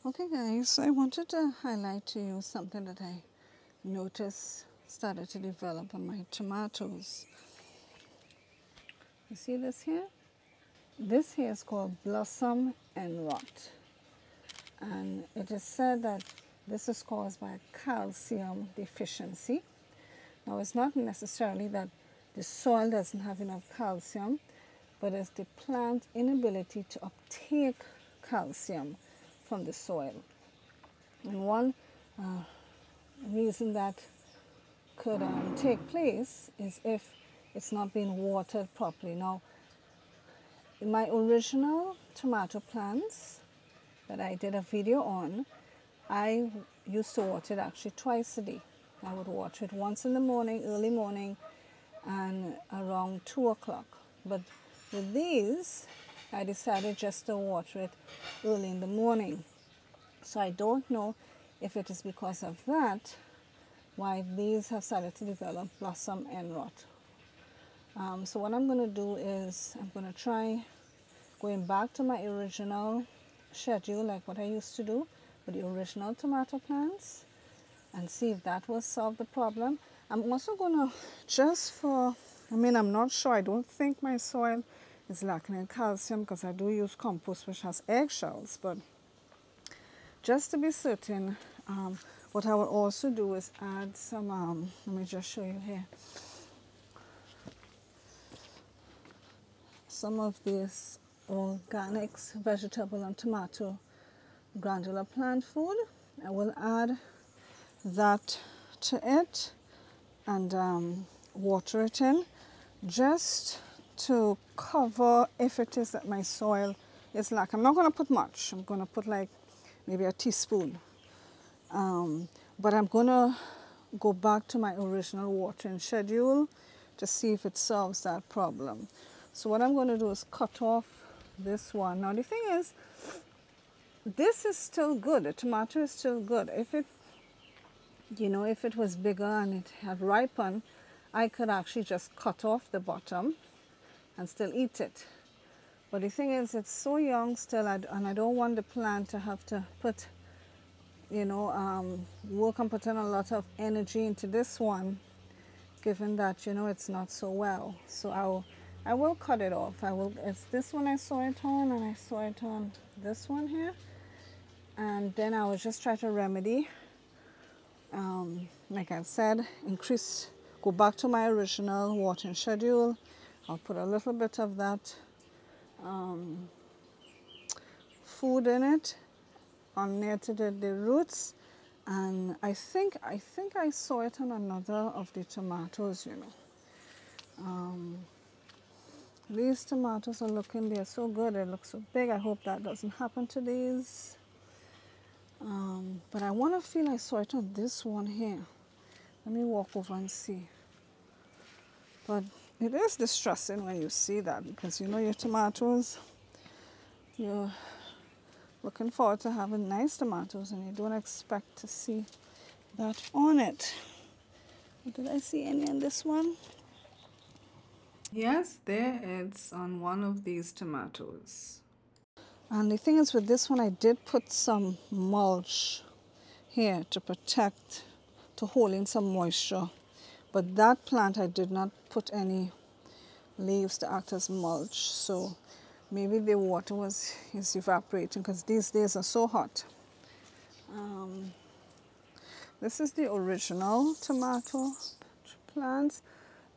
Okay guys, I wanted to highlight to you something that I noticed started to develop on my tomatoes. You see this here? This here is called blossom and rot. And it is said that this is caused by calcium deficiency. Now it's not necessarily that the soil doesn't have enough calcium, but it's the plant's inability to uptake calcium from the soil. And one reason that could take place is if it's not being watered properly. Now, in my original tomato plants that I did a video on, I used to water it actually twice a day. I would water it once in the morning, early morning, and around 2 o'clock. But with these, I decided just to water it early in the morning. So I don't know if it is because of that why these have started to develop blossom and rot. So what I'm going to do is I'm going to try going back to my original schedule, like what I used to do with the original tomato plants, and see if that will solve the problem. I'm also going to, I'm not sure, I don't think my soil is lacking in calcium because I do use compost which has eggshells, but just to be certain, what I will also do is add some, let me just show you here, some of this organics, vegetable and tomato granular plant food. I will add that to it and water it in just to cover if it is that my soil is lacking. I'm not going to put much. I'm going to put like maybe a teaspoon. But I'm going to go back to my original watering schedule to see if it solves that problem. So what I'm going to do is cut off this one. Now the thing is, this is still good. The tomato is still good. If it was bigger and it had ripened, I could actually just cut off the bottom and still eat it. But the thing is, it's so young still, and I don't want the plant to have to put, work on putting a lot of energy into this one, given that, it's not so well. So I will cut it off. It's this one I saw it on, and I saw it on this one here. And then I will just try to remedy, like I said, go back to my original watering schedule. I'll put a little bit of that food in it on near to the roots, and I think I saw it on another of the tomatoes. These tomatoes are they're so good, they look so big. I hope that doesn't happen to these. But I want to feel I saw it on this one here. Let me walk over and see. But it is distressing when you see that, because your tomatoes, you're looking forward to having nice tomatoes and you don't expect to see that on it. Did I see any on this one? Yes, there it's on one of these tomatoes. And the thing is, with this one, I did put some mulch here to hold in some moisture. But that plant, I did not put any leaves to act as mulch. So maybe the water is evaporating because these days are so hot. This is the original tomato plants.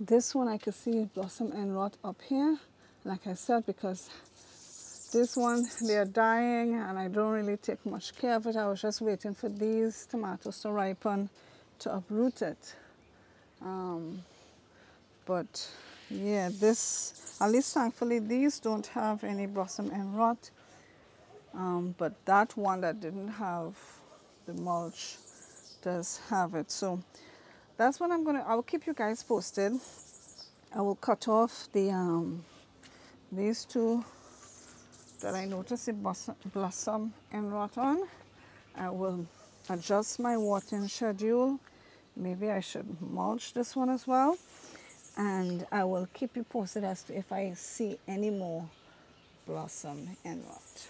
This one I could see blossom and rot up here. Like I said, because this one, they're dying and I don't really take much care of it. I was just waiting for these tomatoes to ripen to uproot it. But yeah, at least thankfully, these don't have any blossom and rot. But that one that didn't have the mulch does have it. So that's what I will keep you guys posted. I will cut off these two that I noticed the blossom and rot on. I will adjust my watering schedule. Maybe I should mulch this one as well. And I will keep you posted as to if I see any more blossom and rot.